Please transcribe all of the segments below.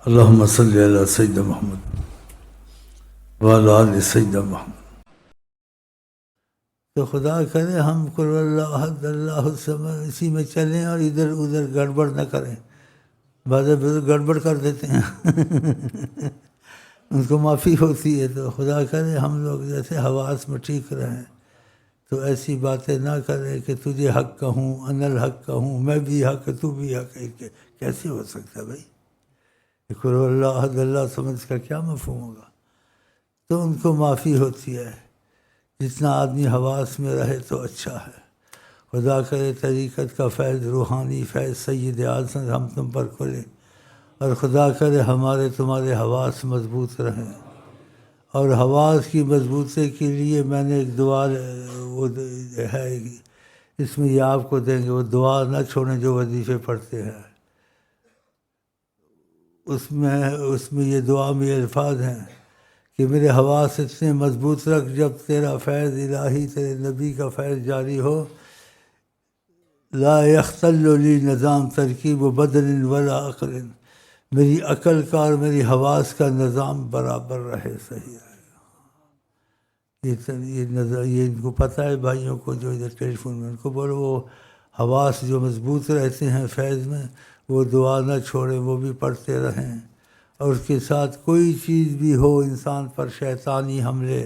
اللہم صلی علی سیدنا محمد وعلی آل سیدنا محمد۔ تو خدا کرے ہم قل اللہ احد اللہ الصمد اسی میں چلیں اور ادھر ادھر گڑبڑ نہ کریں۔ بعض بزرگ گڑبڑ کر دیتے ہیں ان کو معافی ہوتی ہے۔ تو خدا کرے ہم لوگ جیسے حواس میں ٹھیک رہیں، تو ایسی باتیں نہ کریں کہ تجھے حق کہوں، انا الحق کہوں، میں بھی حق تو بھی حق ہے۔ کیسے ہو سکتا ہے بھائی؟ قل اللہ احد اللہ الصمد کا کیا مفہوم ہوگا؟ تو ان کو معافی ہوتی ہے۔ جتنا آدمی حواس میں رہے تو اچھا ہے۔ خدا کرے طریقت کا فیض، روحانی فیض سید اعظم ہم تم پر کھلے، اور خدا کرے ہمارے تمہارے حواس مضبوط رہیں۔ اور حواس کی مضبوطی کے لیے میں نے ایک دعا وہ ہے، اس میں یہ آپ کو دیں گے، وہ دعا نہ چھوڑیں جو وظیفے پڑھتے ہیں۔ اس میں یہ دعا میں الفاظ ہیں کہ میرے حواس اتنے مضبوط رکھ، جب تیرا فیض الہی، تیرے نبی کا فیض جاری ہو، لا یختل لی نظام ترکیب و بدن ولا عقل، میری عقل کا اور میری حواس کا نظام برابر رہے، صحیح رہے۔ یہ ان کو پتہ ہے بھائیوں کو جو ادھر ٹیلی فون میں، ان کو بولو وہ حواس جو مضبوط رہتے ہیں فیض میں، وہ دعا نہ چھوڑیں، وہ بھی پڑھتے رہیں۔ اور اس کے ساتھ کوئی چیز بھی ہو انسان پر، شیطانی حملے،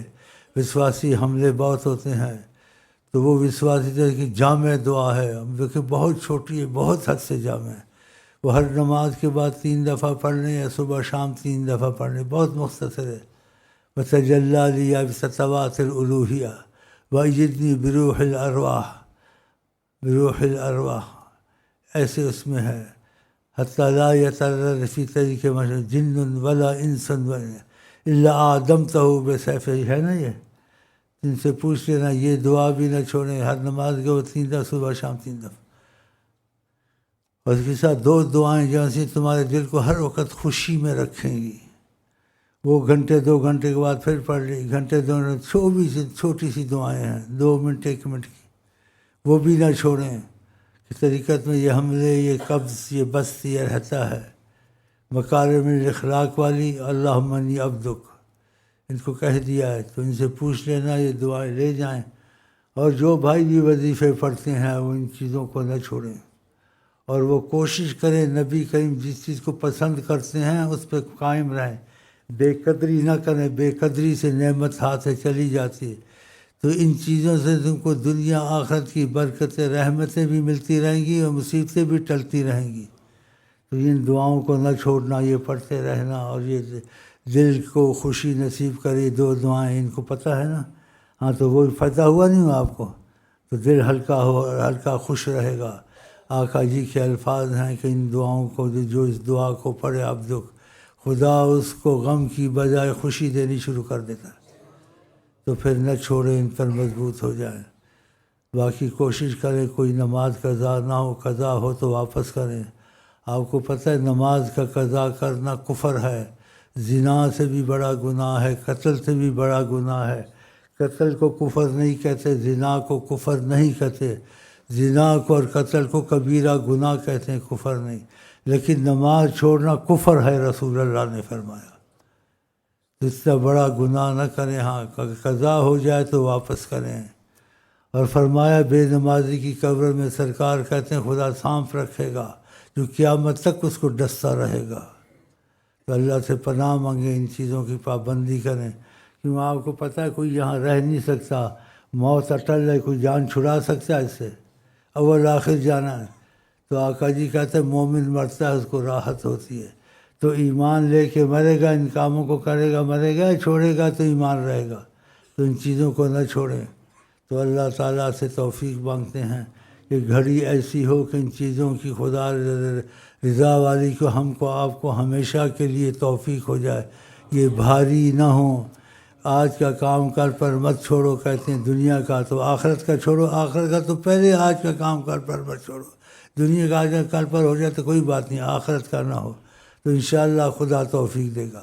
وسواسی حملے بہت ہوتے ہیں، تو وہ وسواسی جیسے کہ جامع دعا ہے، ہم دیکھیں بہت چھوٹی ہے، بہت حد سے جامع ہے، وہ ہر نماز کے بعد 3 دفعہ پڑھ لیں یا صبح شام 3 دفعہ پڑھ لیں، بہت مختصر ہے۔ وَتَجَلَّى لِي بِسَطَوَاتِ الْأُلُوهِيَّةِ وَأَيِّدْنِي بِرُوحِ الْأَرْوَاحِ، بِرُوحِ الْأَرْوَاحِ، ایسے اس میں ہے، حتیٰ لا يتردد فی طریق جن ولا انس الا آدمتہ بسیف، ہے نا یہ؟ ان سے پوچھ لینا، یہ دعا بھی نہ چھوڑیں، ہر نماز کے وہ 3 دفعہ، صبح شام 3 دفعہ۔ اور اس کے ساتھ 2 دعائیں جیسے تمہارے دل کو ہر وقت خوشی میں رکھیں گی، وہ گھنٹے 2 گھنٹے کے بعد پھر پڑھ لی، گھنٹے 2 چھوٹی سی دعائیں ہیں، 2 منٹ 1 منٹ کی، وہ بھی نہ چھوڑیں۔ کہ طریقت میں یہ حملے، یہ قبض، یہ بست، یہ رہتا ہے، مکارم الاخلاق والی، اللہم انی عبدک، ان کو کہہ دیا ہے، تو ان سے پوچھ لینا، یہ دعائیں لے جائیں۔ اور جو بھائی بھی وظیفے پڑھتے ہیں وہ ان چیزوں کو نہ چھوڑیں، اور وہ کوشش کریں نبی کریم جس چیز کو پسند کرتے ہیں اس پہ قائم رہیں، بے قدری نہ کریں، بے قدری سے نعمت ہاتھ سے چلی جاتی ہے۔ تو ان چیزوں سے تم کو دنیا آخرت کی برکتیں، رحمتیں بھی ملتی رہیں گی اور مصیبتیں بھی ٹلتی رہیں گی۔ تو ان دعاؤں کو نہ چھوڑنا، یہ پڑھتے رہنا، اور یہ دل کو خوشی نصیب کرے 2 دعائیں، ان کو پتہ ہے نا؟ ہاں، تو وہ فتح ہوا نہیں ہوا آپ کو؟ تو دل ہلکا ہو، ہلکا خوش رہے گا۔ آقا جی کے الفاظ ہیں کہ ان دعاؤں کو جو اس دعا کو پڑھے عبدک، خدا اس کو غم کی بجائے خوشی دینی شروع کر دیتا ہے۔ تو پھر نہ چھوڑیں، ان پر مضبوط ہو جائیں۔ باقی کوشش کریں کوئی نماز قضا نہ ہو، قضا ہو تو واپس کریں۔ آپ کو پتہ ہے نماز کا قضا کرنا کفر ہے، زنا سے بھی بڑا گناہ ہے، قتل سے بھی بڑا گناہ ہے۔ قتل کو کفر نہیں کہتے، زنا کو کفر نہیں کہتے، زنا کو اور قتل کو کبیرہ گناہ کہتے ہیں، کفر نہیں۔ لیکن نماز چھوڑنا کفر ہے، رسول اللہ نے فرمایا۔ اس سے بڑا گناہ نہ کریں، ہاں قضا ہو جائے تو واپس کریں۔ اور فرمایا بے نمازی کی قبر میں سرکار کہتے ہیں خدا سانپ رکھے گا جو قیامت تک اس کو ڈستا رہے گا۔ تو اللہ سے پناہ مانگیں، ان چیزوں کی پابندی کریں، کیوں آپ کو پتہ ہے کوئی یہاں رہ نہیں سکتا، موت اٹل ہے، کوئی جان چھڑا سکتا ہے اس سے؟ اول آخر جانا ہے۔ تو آقا جی کہتے ہیں مومن مرتا ہے اس کو راحت ہوتی ہے۔ تو ایمان لے کے مرے گا، ان کاموں کو کرے گا مرے گا، چھوڑے گا تو ایمان رہے گا۔ تو ان چیزوں کو نہ چھوڑیں۔ تو اللہ تعالیٰ سے توفیق مانگتے ہیں کہ گھڑی ایسی ہو کہ ان چیزوں کی خدا رضا والی کو ہم کو آپ کو ہمیشہ کے لیے توفیق ہو جائے، یہ بھاری نہ ہوں۔ آج کا کام کل پر مت چھوڑو، کہتے ہیں دنیا کا تو آخرت کا چھوڑو، آخرت کا تو پہلے آج کا کام کل پر مت چھوڑو۔ دنیا کا آج کا کل پر ہو جائے تو کوئی بات نہیں، آخرت کا نہ ہو تو انشاءاللہ خدا توفیق دے گا۔